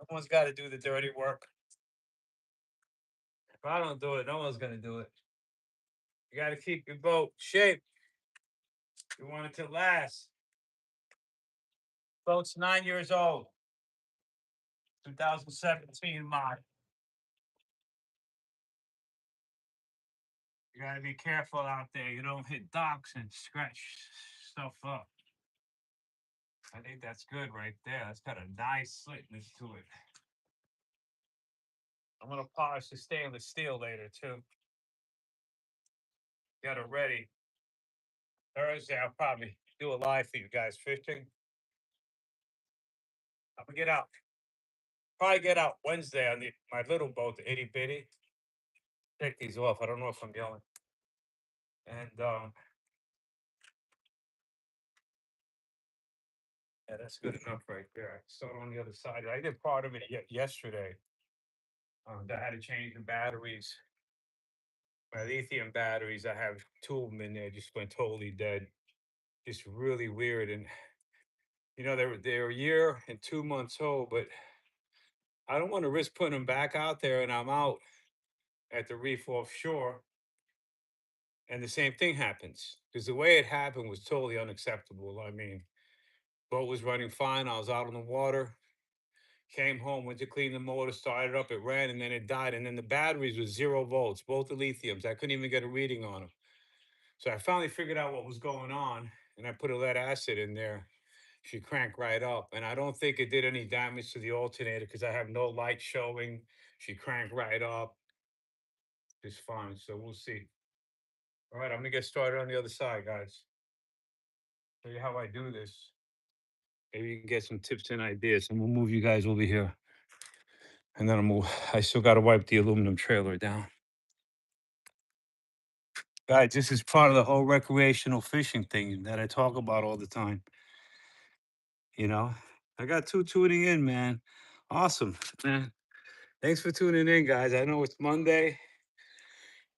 Someone's got to do the dirty work. If I don't do it, no one's gonna do it. You got to keep your boat shape. You want it to last. Boat's 9 years old. 2017 model. You got to be careful out there. You don't hit docks and scratch stuff up. I think that's good right there. That's got a nice slickness to it. I'm gonna polish the stainless steel later too. Get it ready. Thursday, I'll probably do a live for you guys fishing. I'm gonna get out. Probably get out Wednesday on my little boat, the itty bitty. Take these off. I don't know if I'm yelling. And yeah, that's good enough right there. I started on the other side. I did part of it yesterday. I had to change the batteries. My lithium batteries, I have two of them in there, just went totally dead. Just really weird. And they're a year and 2 months old, but I don't want to risk putting them back out there and I'm out at the reef offshore and the same thing happens. Because the way it happened was totally unacceptable. I mean, boat was running fine. I was out on the water, came home, went to clean the motor, started up, it ran, and then it died. And then the batteries were 0 volts, both the lithiums. I couldn't even get a reading on them. So I finally figured out what was going on, and I put a lead acid in there. She cranked right up, and I don't think it did any damage to the alternator because I have no light showing. She cranked right up, just fine. So we'll see. All right, I'm gonna get started on the other side, guys. Show you how I do this. Maybe you can get some tips and ideas, and we'll move you guys over here. And then I'll move. I still got to wipe the aluminum trailer down. Guys, this is part of the whole recreational fishing thing that I talk about all the time. You know, I got two tuning in, man. Awesome, man. Thanks for tuning in, guys. I know it's Monday.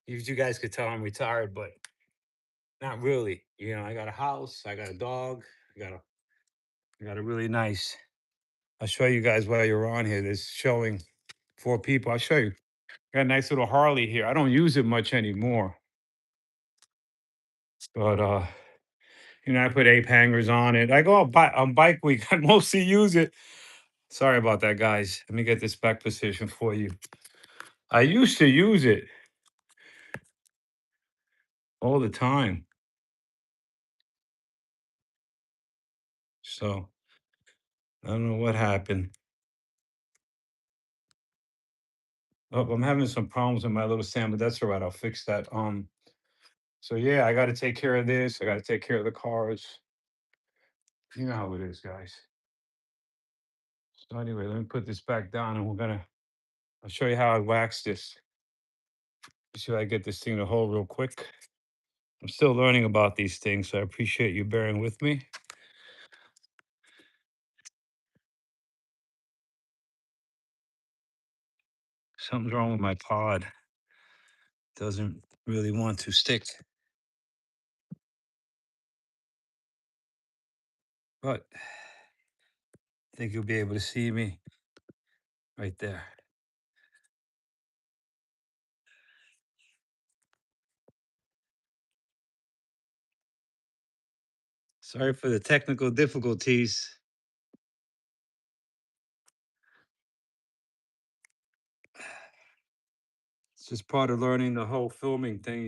You guys could tell I'm retired, but not really. I got a house, I got a dog, I got a really nice. I'll show you guys while you're on here. There's showing 4 people. I'll show you. Got a nice little Harley here. I don't use it much anymore, but I put ape hangers on it. I go on bike week. I mostly use it. Sorry about that, guys. Let me get this back position for you. I used to use it all the time. So I don't know what happened. Oh, I'm having some problems with my little stand, but that's all right. I'll fix that. So yeah, I got to take care of this. I got to take care of the cars. You know how it is, guys. So anyway, let me put this back down, and I'll show you how I wax this. See if I get this thing to hold real quick. I'm still learning about these things, so I appreciate you bearing with me. Something's wrong with my pod. Doesn't really want to stick, but I think you'll be able to see me right there. Sorry for the technical difficulties. It's just part of learning the whole filming thing.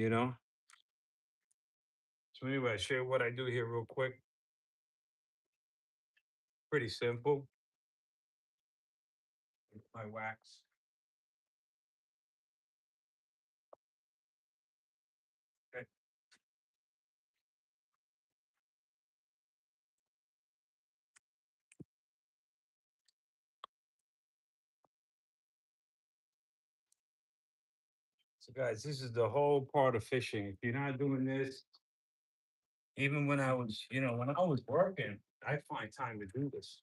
So anyway, I share what I do here real quick. Pretty simple. My wax. Okay. So guys, this is the whole part of fishing. If you're not doing this, even when I was working, I find time to do this.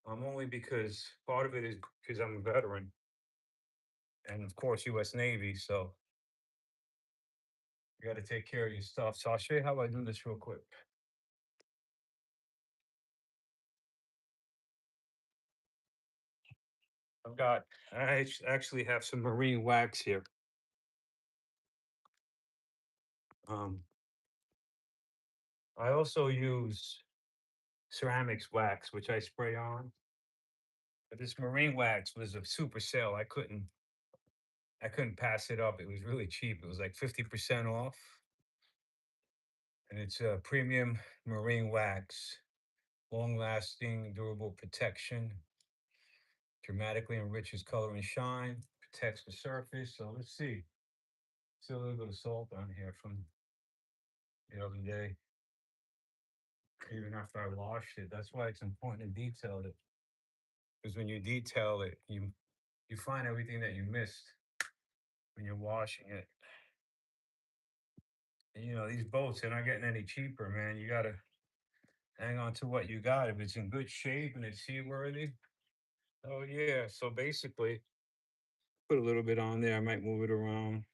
Only because part of it is because I'm a veteran and of course US Navy, so you got to take care of your stuff. So I'll show you how I do this real quick. I've got, actually have some marine wax here. Um, I also use ceramics wax, which I spray on. But this marine wax was a super sale. I couldn't pass it up. It was really cheap. It was like 50% off. And it's a premium marine wax, long lasting, durable protection, dramatically enriches color and shine, protects the surface. So let's see. See a little bit of salt on here from the other day, even after I washed it. That's why it's important to detail it. Because when you detail it, you find everything that you missed when you're washing it. And, these boats, they're not getting any cheaper, man. You gotta hang on to what you got. If it's in good shape and it's seaworthy, oh yeah. So basically, put a little bit on there. I might move it around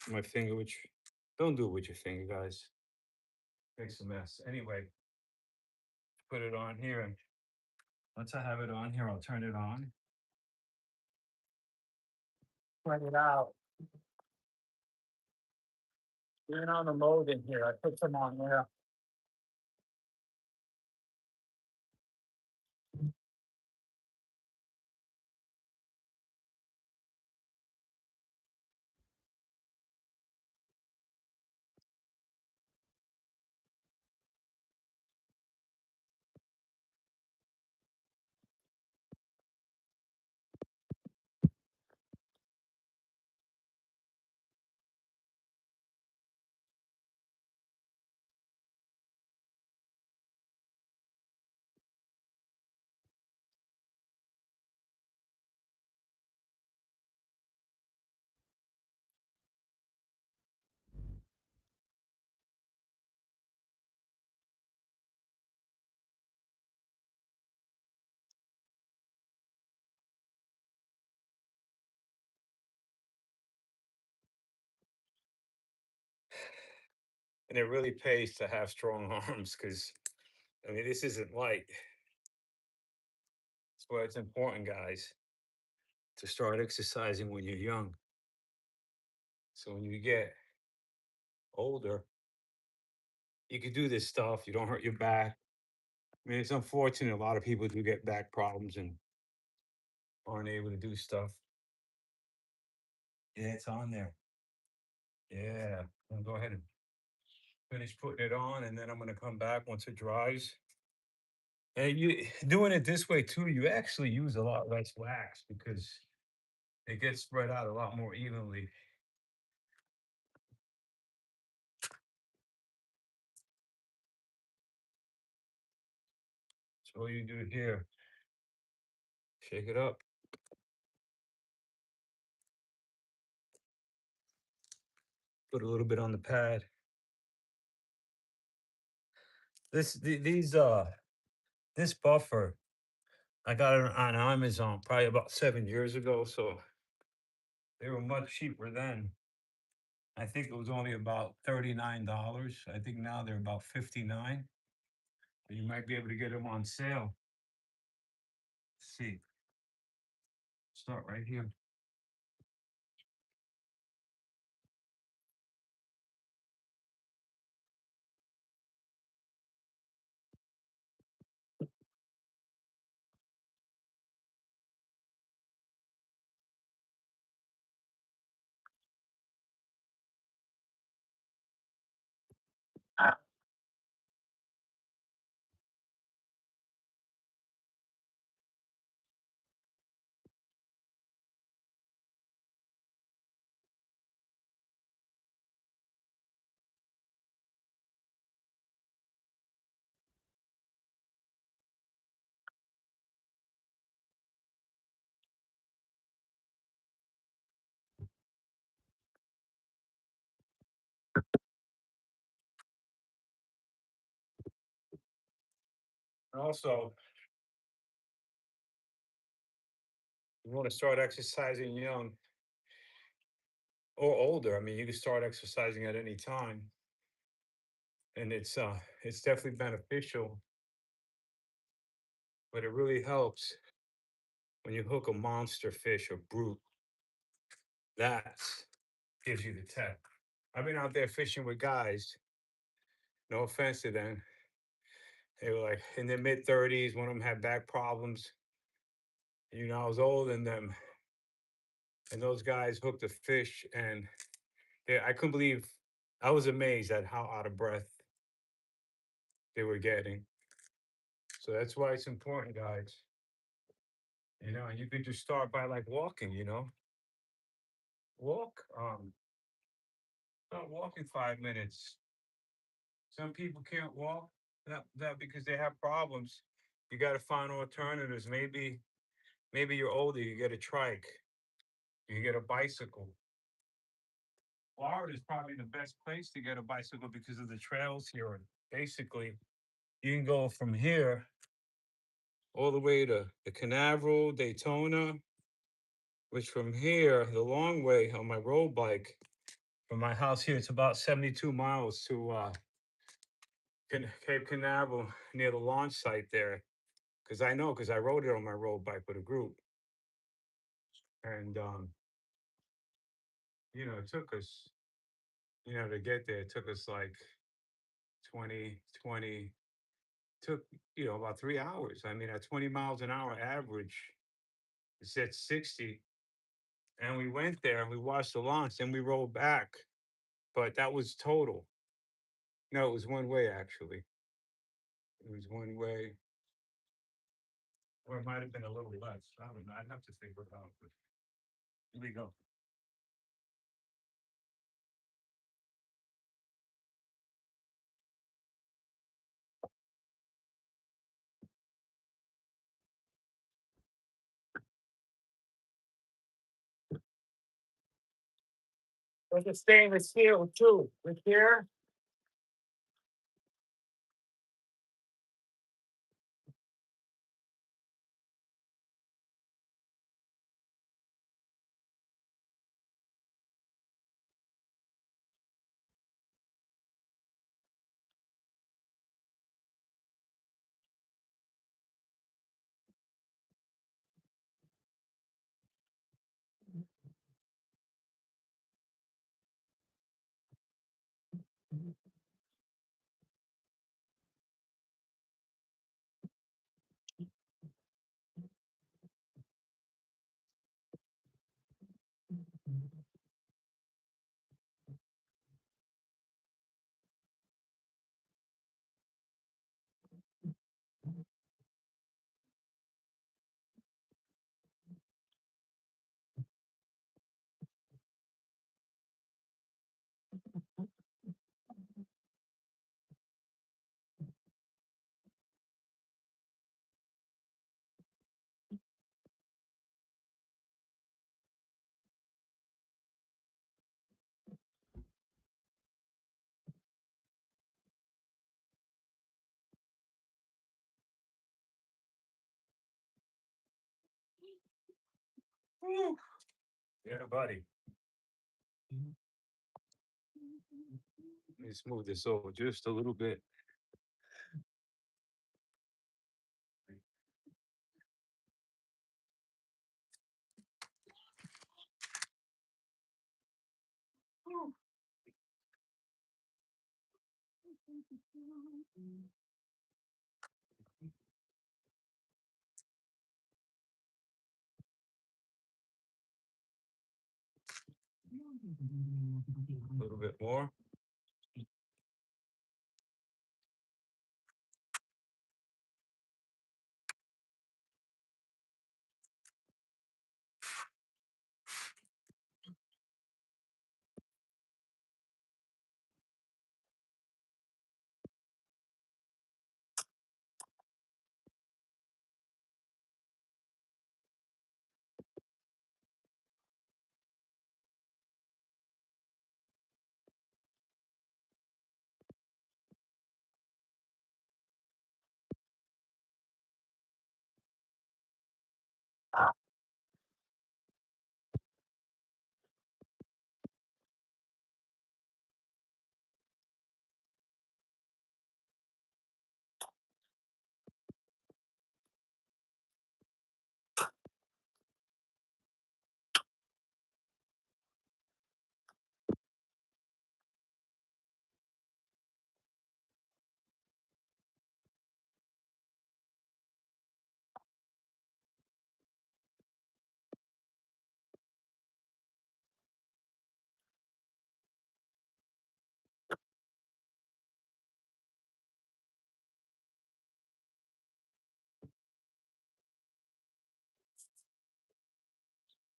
my finger, which don't do it with your finger, guys. Makes a mess. Anyway, put it on here, and once I have it on here, I'll turn it on. Spread it out. Even on the molding here, I put some on there. And it really pays to have strong arms because, I mean, this isn't light. That's why it's important, guys, to start exercising when you're young. So when you get older, you can do this stuff. You don't hurt your back. I mean, it's unfortunate a lot of people do get back problems and aren't able to do stuff. Yeah, it's on there. Yeah. I'll go ahead and finish putting it on, and then I'm gonna come back once it dries. And you doing it this way too, you actually use a lot less wax because it gets spread out a lot more evenly. So all you do here, shake it up, put a little bit on the pad. This buffer, I got it on Amazon probably about 7 years ago, so they were much cheaper then. I think it was only about $39. I think now they're about 59. You might be able to get them on sale. Let's see, start right here. And also, you want to start exercising young or older. I mean, you can start exercising at any time, and it's definitely beneficial, but it really helps. when you hook a monster fish or brute, that gives you the tech. I've been out there fishing with guys, no offense to them. They were like in their mid 30s. One of them had back problems. I was older than them. And those guys hooked a fish, and I couldn't believe, I was amazed at how out of breath they were getting. So that's why it's important, guys. And you could just start by like walking, walk, start walking 5 minutes. Some people can't walk that because they have problems. You got to find alternatives. Maybe you're older, you get a trike, you get a bicycle. Florida is probably the best place to get a bicycle because of the trails here. And basically, you can go from here all the way to the Canaveral, Daytona, which from here, the long way on my road bike, from my house here, it's about 72 miles to Cape Canaveral near the launch site there. Because I know, because I rode it on my road bike with a group. And, it took us, to get there, it took us like 20, took, about 3 hours. I mean, at 20 miles an hour average, it's at 60. And we went there and we watched the launch, and we rolled back. But that was total. No, it was one way, actually. It was one way. Or it might have been a little less. I don't know. I'd have to figure it out. But here we go. There's a stainless steel too. Right here. Woo. Yeah, buddy. Let me smooth this over just a little bit. A little bit more.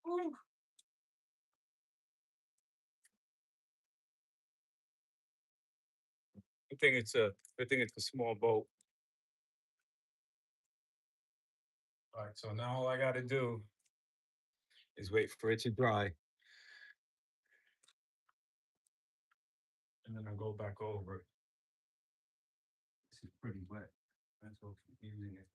Whew. I think it's a small boat. All right, so now all I got to do is wait for it to dry, and then I'll go back over it. This is pretty wet. That's what's confusing it.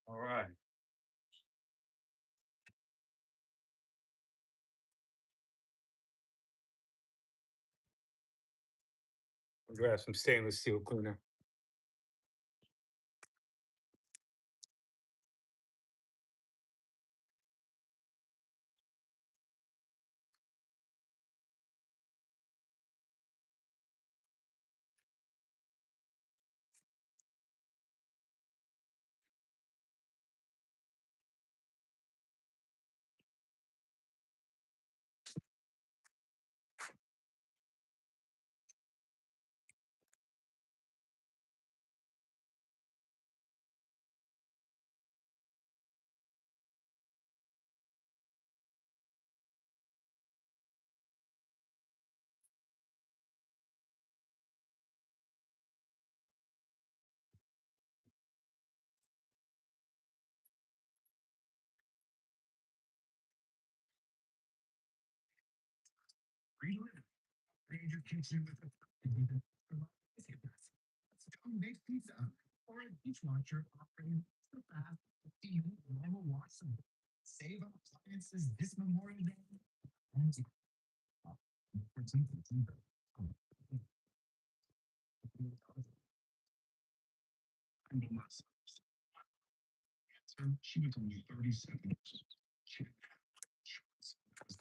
All right. I'll grab some stainless steel cleaner.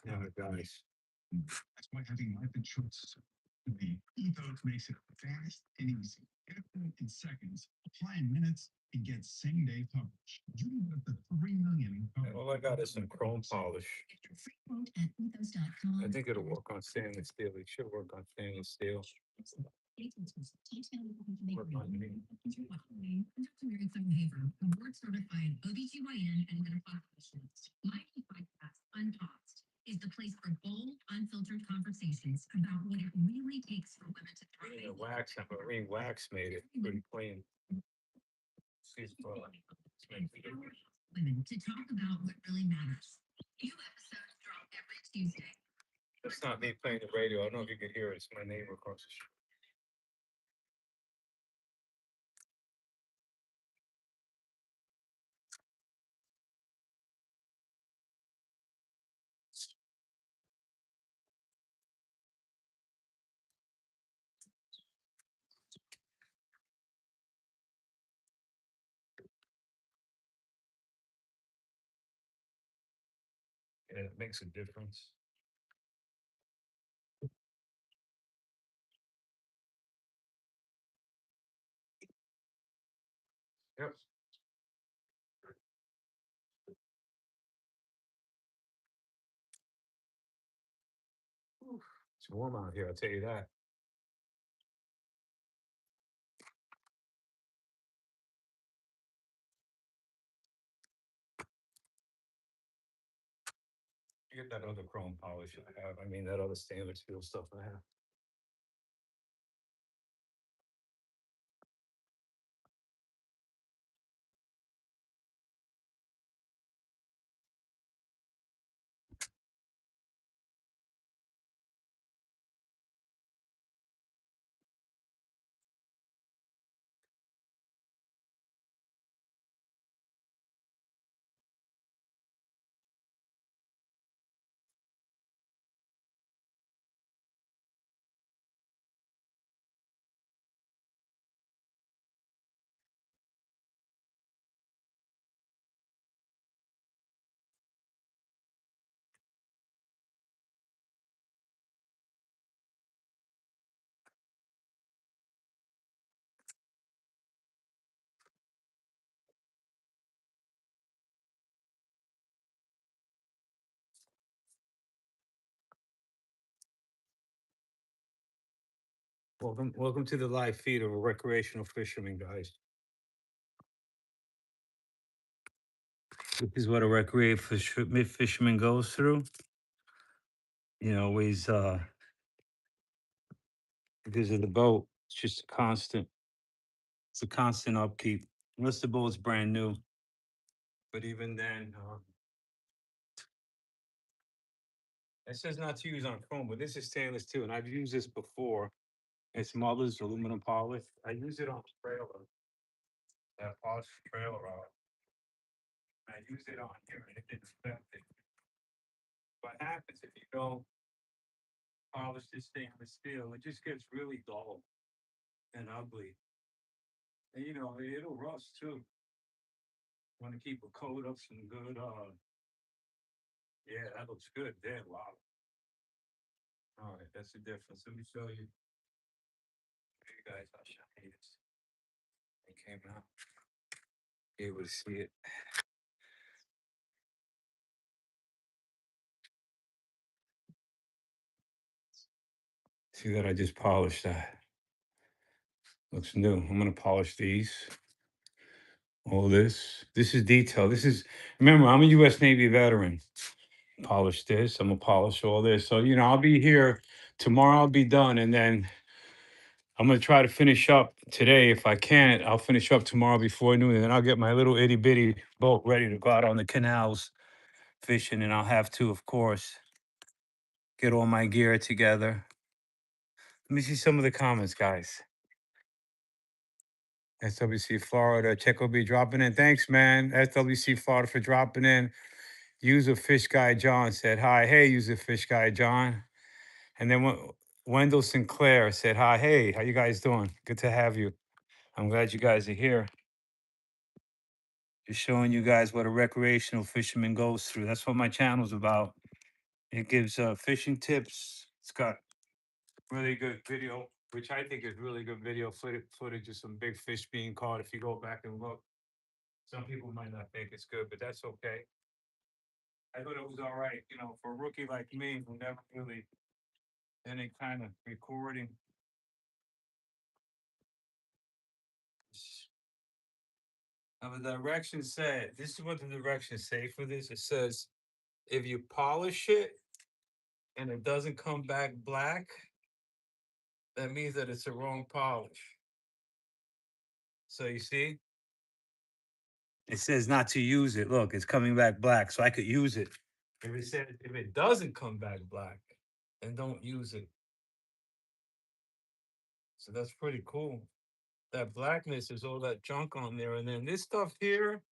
Yeah, guys. And all I got is some chrome polish. I think it'll work on stainless steel. It should work on stainless steel. Work on me. The wax, that marine wax made it pretty clean. See, it's makes a difference. That's not me playing the radio. I don't know if you could hear it. It's my neighbor across the street. Yeah, it makes a difference. Yep. It's warm out here, I'll tell you that. Forget that other chrome polish I have. I mean, that other stainless steel stuff I have. Welcome to the live feed of a recreational fisherman, guys. This is what a fisherman goes through. Always because of the boat. It's just it's a constant upkeep. Unless the boat's brand new. But even then, it says not to use on chrome, but this is stainless too, and I've used this before. It's Mother's aluminum polish. I use it on trailer, that polished trailer out. I use it on here, and it didn't affect it. What happens if you don't polish this stainless steel? It just gets really dull and ugly, and it'll rust too. Want to keep a coat of some good. Yeah, that looks good there. Wow. All right, that's the difference. Let me show you. You guys, how shiny it is. It came out. Able to see it. See that I just polished that. Looks new. I'm gonna polish these. All this. This is detail. Remember, I'm a US Navy veteran. Polish this. I'm gonna polish all this. So, I'll be here tomorrow, I'll be done. And then I'm gonna try to finish up today. If I can't, I'll finish up tomorrow before noon. And then I'll get my little itty bitty boat ready to go out on the canals fishing. And I'll have to, of course, get all my gear together. Let me see some of the comments, guys. SWC Florida. Check will be dropping in. Thanks, man. SWC Florida for dropping in. User Fish Guy John said hi. Hey, User Fish Guy John. And then Wendell Sinclair said hi. Hey, how you guys doing? Good to have you. I'm glad you guys are here. Just showing you guys what a recreational fisherman goes through. That's what my channel's about. It gives fishing tips. It's got really good video, which I think is really good video footage of some big fish being caught. If you go back and look, some people might not think it's good, but that's okay. I thought it was all right, for a rookie like me who never really any kind of recording. Now the directions said, this is what the directions say for this. It says, if you polish it and it doesn't come back black, that means that it's a wrong polish. So you see, it says not to use it. Look, it's coming back black, so I could use it. If it doesn't come back black, then don't use it. So that's pretty cool. That blackness is all that junk on there, and then this stuff here,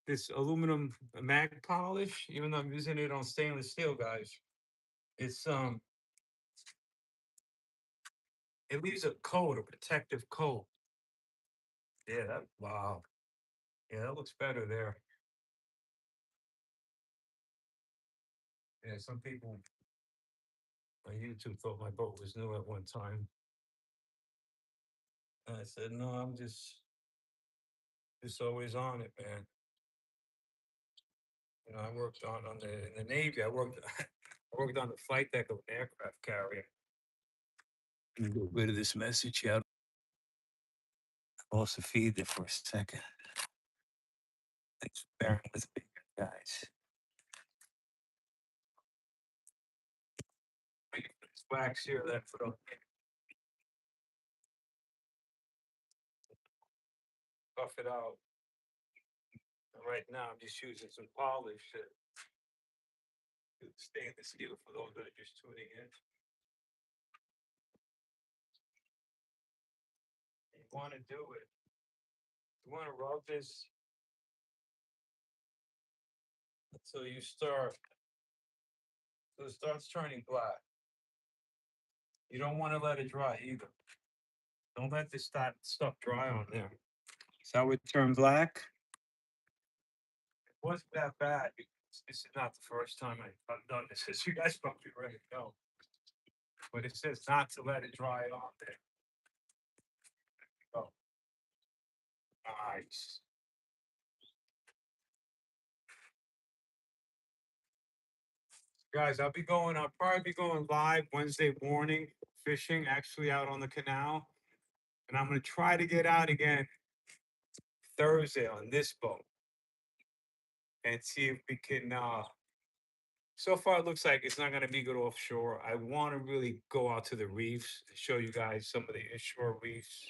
this aluminum mag polish, even though I'm using it on stainless steel, guys, it's it leaves a coat, a protective coat. Yeah, wow. Yeah, that looks better there. Yeah, some people on YouTube thought my boat was new at one time. And I said, no, I'm just always on it, man. I worked on in the Navy. I worked I worked on the flight deck of an aircraft carrier. Let me get rid of this message here. I'll also feed it for a second. Thanks for bearing with me, guys. wax here that put up. Buff it out. And right now, I'm just using some polish to stainless steel for those that are just tuning in. You want to do it. You want to rub this until you start, so it starts turning black. You don't want to let it dry either. Don't let this stuff dry on there. So how it turn black? It wasn't that bad because this is not the first time I've done this. As you guys probably already know. But it says not to let it dry on there. Oh, nice. Guys, I'll probably be going live Wednesday morning fishing, actually out on the canal. And I'm going to try to get out again Thursday on this boat and see if we can. So far, it looks like it's not going to be good offshore. I want to really go out to the reefs to show you guys some of the inshore reefs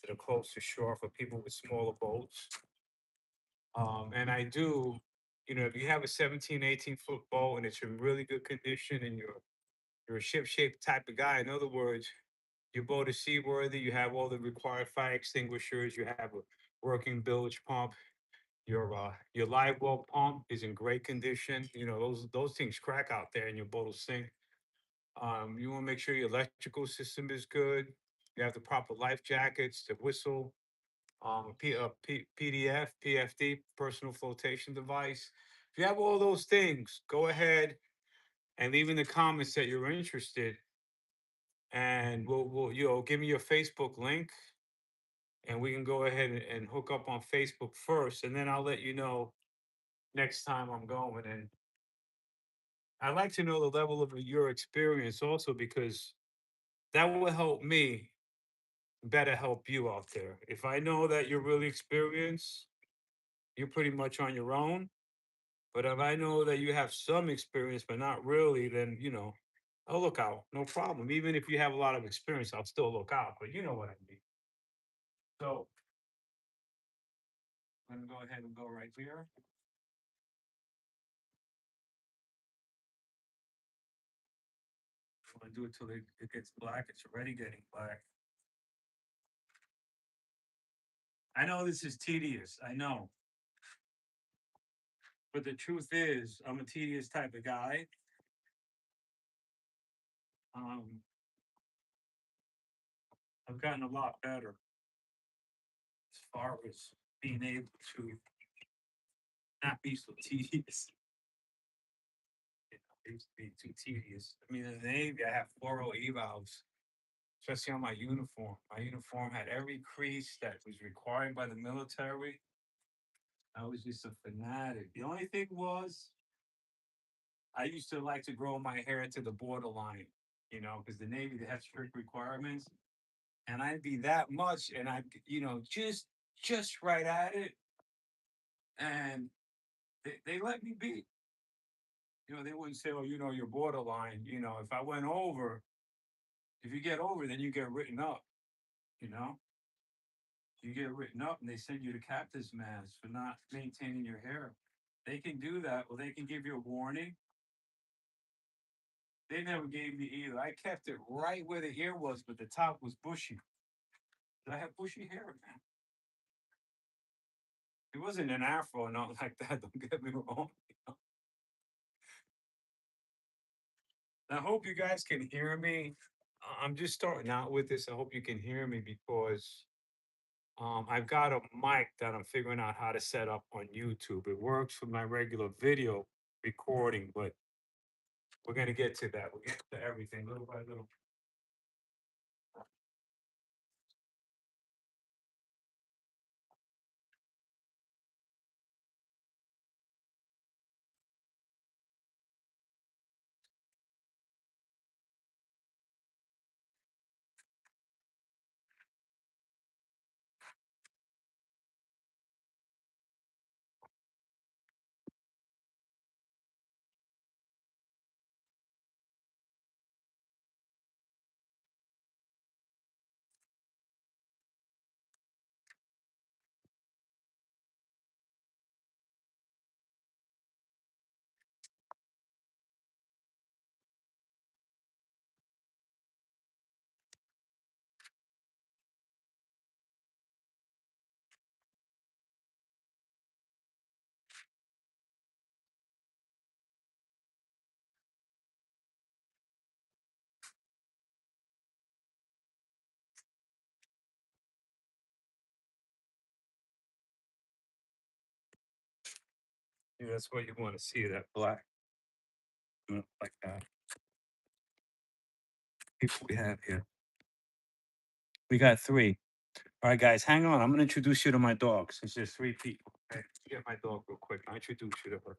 that are close to shore for people with smaller boats. And I do, if you have a 17, 18-foot boat and it's in really good condition and you're a ship-shaped type of guy, in other words, your boat is seaworthy, you have all the required fire extinguishers, you have a working bilge pump, your live well pump is in great condition. Those things crack out there and your boat will sink. You want to make sure your electrical system is good. You have the proper life jackets, the whistle, PDF, PFD, personal flotation device. If you have all those things, go ahead and leave in the comments that you're interested, and we'll give me your Facebook link, and we can go ahead and hook up on Facebook first, and then I'll let you know next time I'm going. And I'd like to know the level of your experience also because that will help me better help you out there. If I know that you're really experienced, you're pretty much on your own. But if I know that you have some experience, but not really, then, I'll look out. No problem. Even if you have a lot of experience, I'll still look out. But you know what I mean. So I'm going to go ahead and go right here. I'm going to do it till it gets black. It's already getting black. I know this is tedious. I know. But the truth is, I'm a tedious type of guy. Um, I've gotten a lot better as far as being able to not be so tedious. It used to be too tedious. I mean, in the Navy, I have 4 evals, especially on my uniform. My uniform had every crease that was required by the military. I was just a fanatic. The only thing was, I used to like to grow my hair to the borderline, because the Navy, they have strict requirements. And I'd be that much, and I'd, just right at it. And they let me be. They wouldn't say, oh, you're borderline. If I went over, if you get over, then you get written up, you know? You get written up and they send you to captain's mast for not maintaining your hair. They can do that, or they can give you a warning. They never gave me either. I kept it right where the ear was, but the top was bushy. I have bushy hair, man. It wasn't an afro or nothing like that. Don't get me wrong. I hope you guys can hear me. I'm just starting out with this. I hope you can hear me because I've got a mic that I'm figuring out how to set up on YouTube. It works for my regular video recording, but we're gonna get to that. We'll get to everything little by little. Yeah, that's what you want to see, that black. Like that. People we have here. We got three. All right, guys, hang on. I'm going to introduce you to my dog since there's three people. Okay, get my dog real quick. I'll introduce you to her.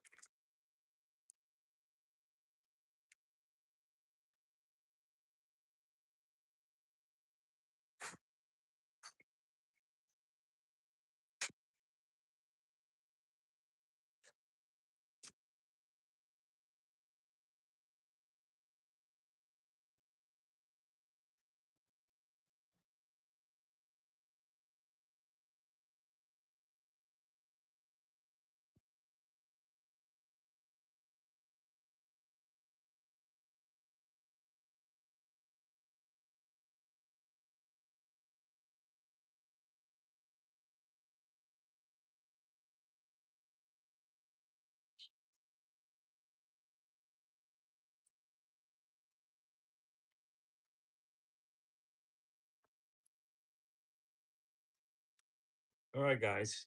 All right, guys.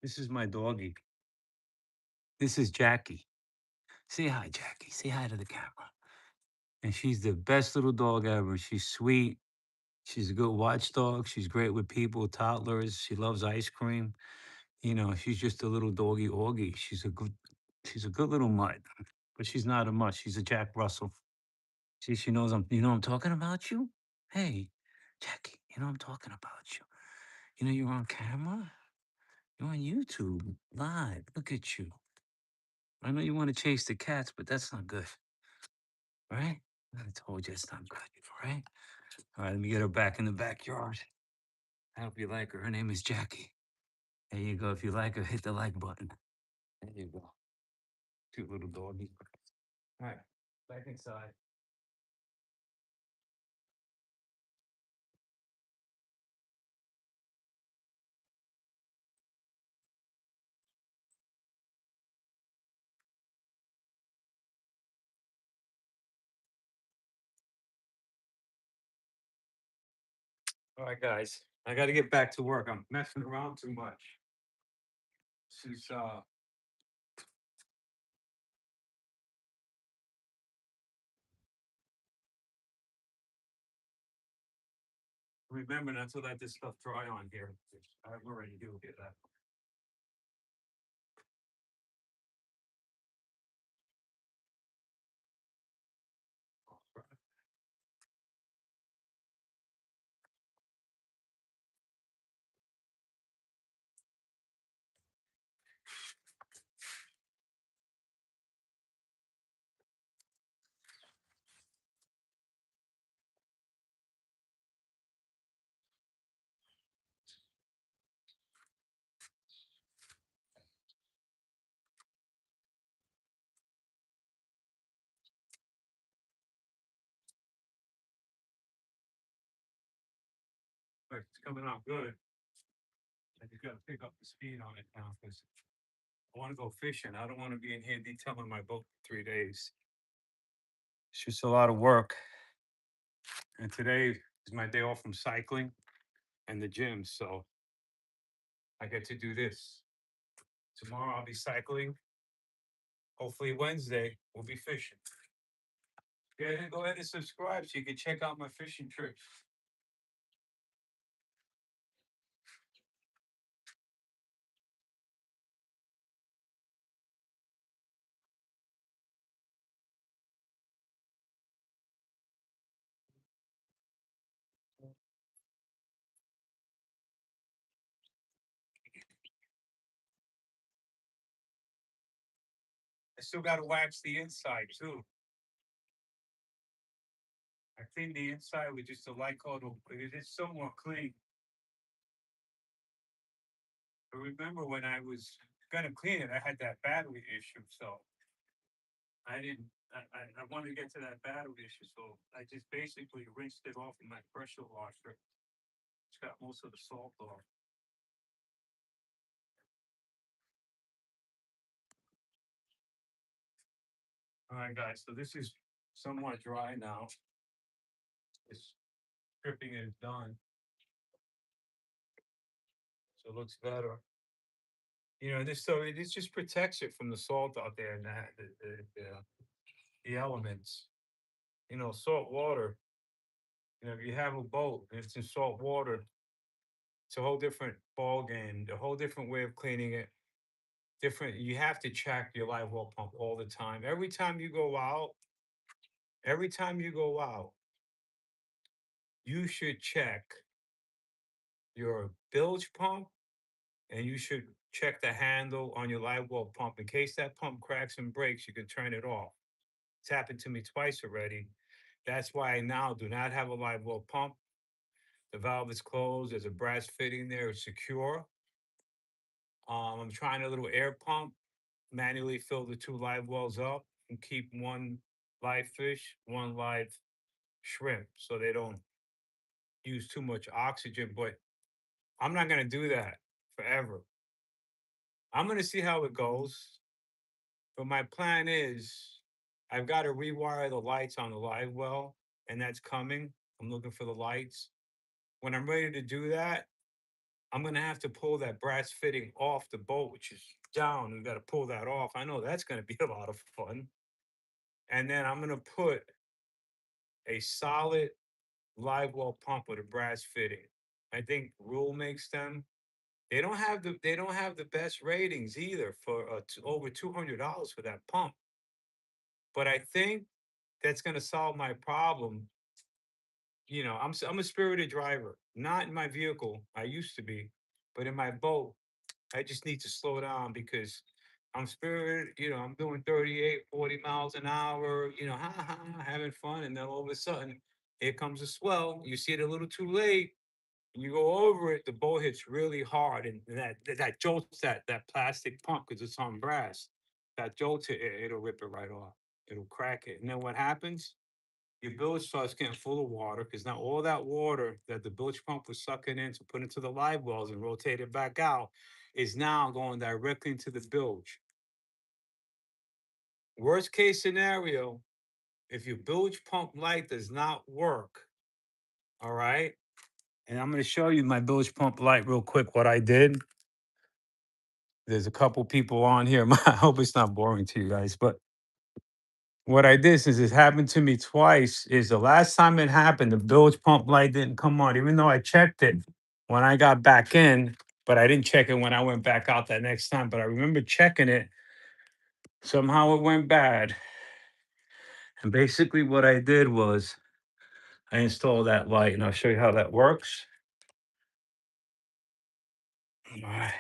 This is my doggie. This is Jackie. Say hi, Jackie. Say hi to the camera. And she's the best little dog ever. She's sweet. She's a good watchdog. She's great with people, toddlers. She loves ice cream. You know, she's just a little doggy Augie. She's a good little mutt, but she's not a mutt. She's a Jack Russell. See, she knows I'm talking about you. Hey, Jackie, I'm talking about you. You're on camera. You're on YouTube live. Look at you. I know you want to chase the cats, but that's not good, right? I told you it's not good, right? All right, let me get her back in the backyard. I hope you like her. Her name is Jackie. There you go. If you like her, hit the like button. There you go. Cute little doggy. All right, back inside. All right, guys. I got to get back to work. I'm messing around too much. Since remember not to let this stuff dry on here. I already do get that. But it's coming out good. I just got to pick up the speed on it now because I want to go fishing. I don't want to be in here detailing my boat for 3 days. It's just a lot of work. And today is my day off from cycling and the gym. So I get to do this. Tomorrow I'll be cycling. Hopefully Wednesday we'll be fishing. Go ahead and subscribe so you can check out my fishing trips. I still got to wax the inside too. I cleaned the inside with just a light coat. It is somewhat clean. But remember when I was gonna clean it, I had that battery issue. So I didn't. I wanted to get to that battery issue, so I just basically rinsed it off in my pressure washer. It's got most of the salt off. All right, guys. So this is somewhat dry now. This stripping is done, so it looks better. This so it just protects it from the salt out there and the elements. Salt water. If you have a boat and it's in salt water, it's a whole different ball game, a whole different way of cleaning it. Different. You have to check your live well pump all the time. Every time you go out, you should check your bilge pump and you should check the handle on your live well pump in case that pump cracks and breaks. You can turn it off. It's happened to me twice already. That's why I now do not have a live well pump. The valve is closed. There's a brass fitting there. It's secure. I'm trying a little air pump, manually fill the two live wells up and keep one live fish, one live shrimp so they don't use too much oxygen. But I'm not going to do that forever. I'm going to see how it goes. But my plan is I've got to rewire the lights on the live well, and that's coming. I'm looking for the lights. When I'm ready to do that, I'm gonna have to pull that brass fitting off the boat, which is down. We got to pull that off. I know that's gonna be a lot of fun. And then I'm gonna put a solid live well pump with a brass fitting. I think Rule makes them. They don't have the best ratings either for over $200 for that pump. But I think that's gonna solve my problem. I'm a spirited driver, not in my vehicle. I used to be, but in my boat, I just need to slow down because I'm spirited. I'm doing 38, 40 miles an hour, ha, ha, having fun. And then all of a sudden, here comes a swell. You see it a little too late. And you go over it, the boat hits really hard. And that jolts that plastic pump because it's on brass. That jolts it, it'll rip it right off. It'll crack it. And then what happens? Your bilge starts getting full of water because now all that water that the bilge pump was sucking in to put into the live wells and rotate it back out is now going directly into the bilge. Worst case scenario, if your bilge pump light does not work, all right, and I'm going to show you my bilge pump light real quick, what I did. There's a couple people on here. I hope it's not boring to you guys, but what I did since it happened to me twice is the last time it happened, the bilge pump light didn't come on, even though I checked it when I got back in, but I didn't check it when I went back out that next time. But I remember checking it. Somehow it went bad. And basically what I did was I installed that light and I'll show you how that works. All right.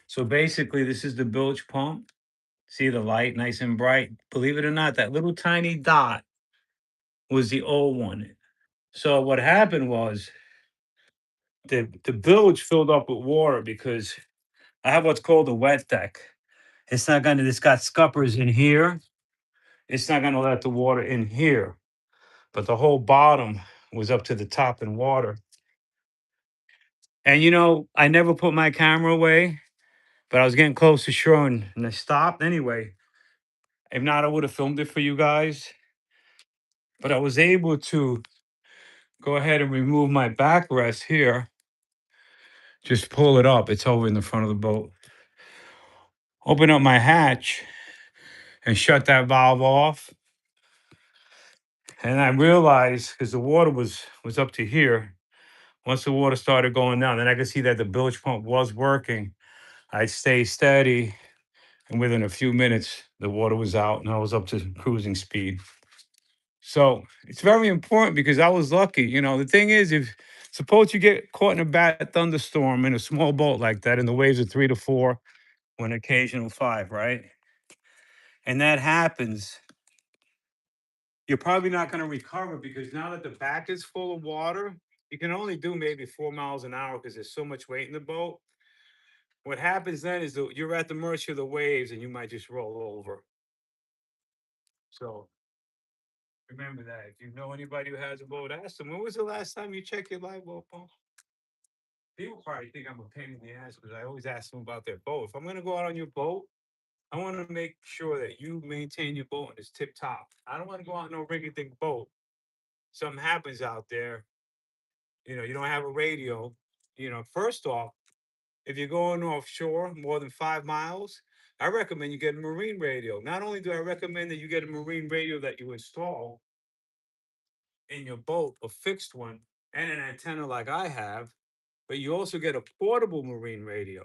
So basically, this is the bilge pump. See the light nice and bright. Believe it or not, that little tiny dot was the old one. So what happened was the bilge filled up with water because I have what's called a wet deck. It's got scuppers in here. It's not gonna let the water in here, but the whole bottom was up to the top in water. And I never put my camera away, but I was getting close to shore and I stopped anyway. If not, I would have filmed it for you guys. But I was able to go ahead and remove my backrest here. Just pull it up. It's over in the front of the boat. Open up my hatch and shut that valve off. And I realized because the water was up to here. Once the water started going down, then I could see that the bilge pump was working. I stayed steady, and within a few minutes, the water was out, and I was up to cruising speed. So it's very important because I was lucky. The thing is, if suppose you get caught in a bad thunderstorm in a small boat like that, and the waves are 3 to 4, or an occasional 5, right? And that happens, you're probably not going to recover because now that the back is full of water, you can only do maybe 4 miles an hour because there's so much weight in the boat. What happens then is that you're at the mercy of the waves and you might just roll over. So remember that. If you know anybody who has a boat, ask them, when was the last time you checked your live well pump? People probably think I'm a pain in the ass because I always ask them about their boat. If I'm going to go out on your boat, I want to make sure that you maintain your boat and it's tip top. I don't want to go out in no rinky dink boat. Something happens out there, you don't have a radio. First off, If you're going offshore more than 5 miles, I recommend you get a marine radio. Not only do I recommend that you get a marine radio that you install in your boat, a fixed one, and an antenna like I have, but you also get a portable marine radio.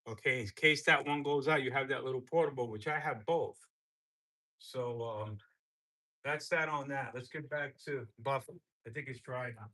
Okay, in case that one goes out, you have that little portable, which I have both. So that's that on that. Let's get back to Buffalo. I think it's dry now.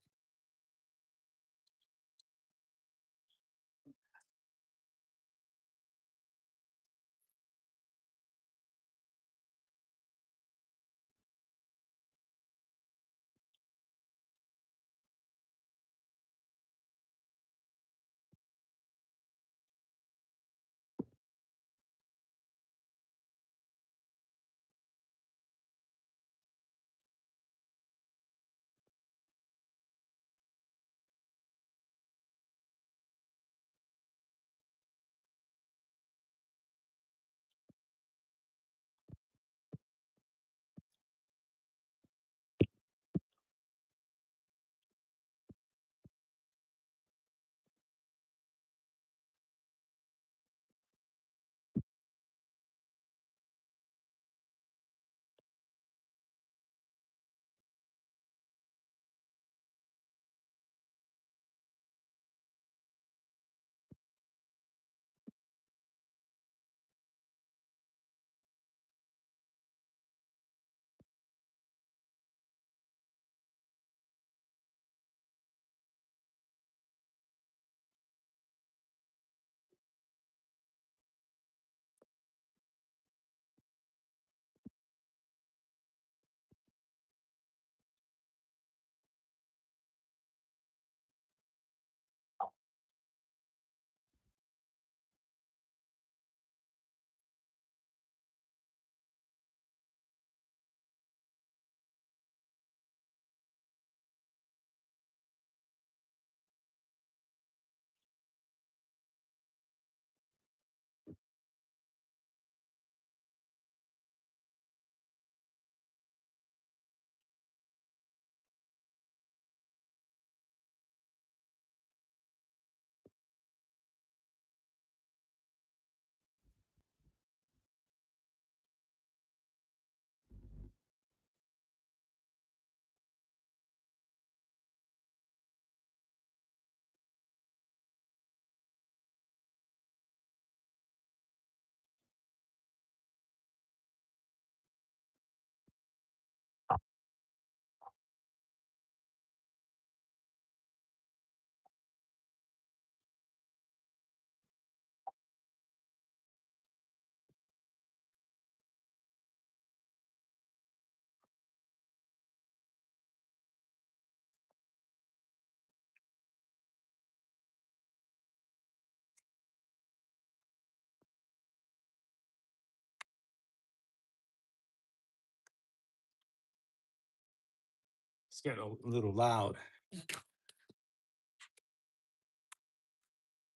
It's getting a little loud. You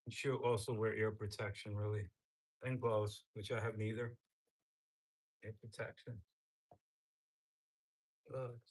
should also wear ear protection, really, and gloves, which I have neither. Ear protection. Gloves.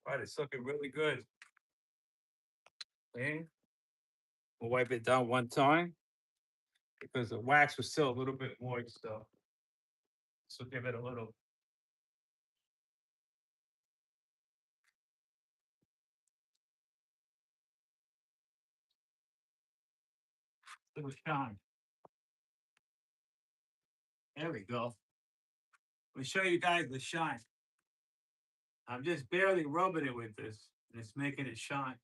Right, it's looking really good. Okay, we'll wipe it down one time. because the wax was still a little bit moist, so give it a little shine. There we go. Let me show you guys the shine. I'm just barely rubbing it with this, and it's making it shine.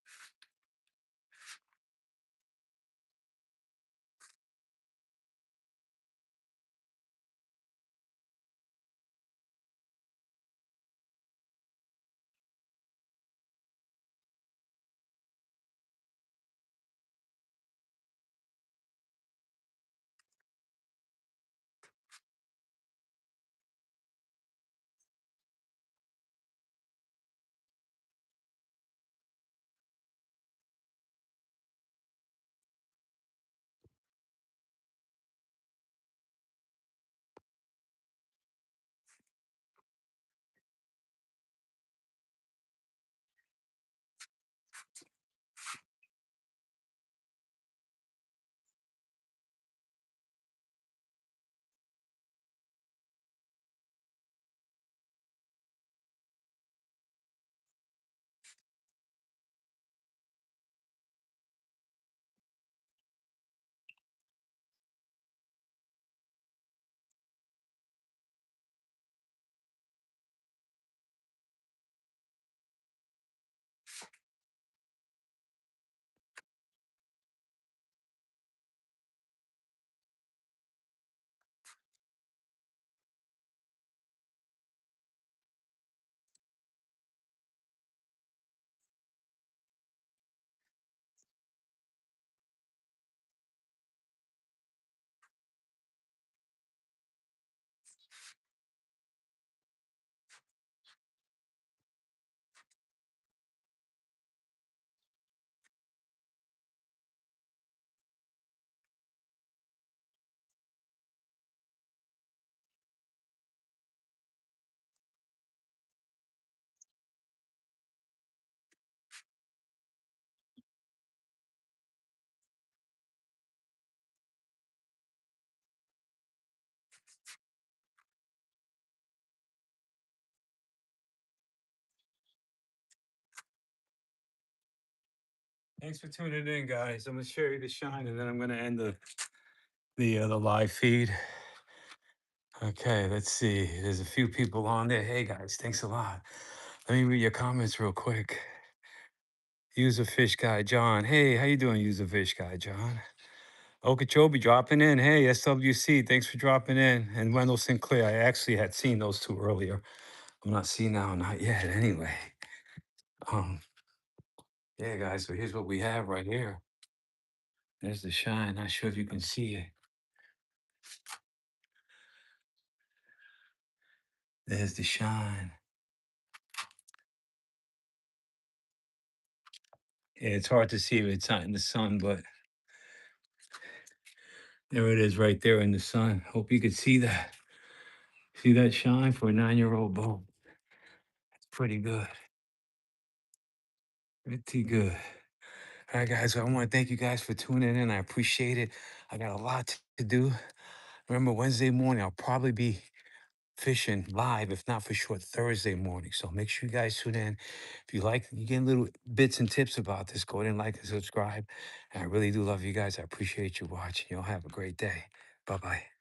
Thanks for tuning in, guys. I'm gonna show you the shine, and then I'm gonna end the live feed. Okay, let's see. There's a few people on there. Hey guys, thanks a lot. Let me read your comments real quick. User Fish Guy John. Hey, how you doing, User Fish Guy John? Okeechobee dropping in. Hey, SWC, thanks for dropping in. And Wendell Sinclair. I actually had seen those two earlier. I'm not seeing now, not yet. Anyway. Um, yeah, guys. So here's what we have right here. There's the shine. Not sure if you can see it. There's the shine. Yeah, it's hard to see if it's not in the sun, but there it is right there in the sun. Hope you could see that. See that shine for a 9-year-old bull? Pretty good. Pretty good. All right, guys. I want to thank you guys for tuning in. I appreciate it. I got a lot to do. Remember, Wednesday morning, I'll probably be fishing live, if not for sure, Thursday morning. So make sure you guys tune in. If you like, you get little bits and tips about this, go ahead and like and subscribe. And I really do love you guys. I appreciate you watching. Y'all have a great day. Bye bye.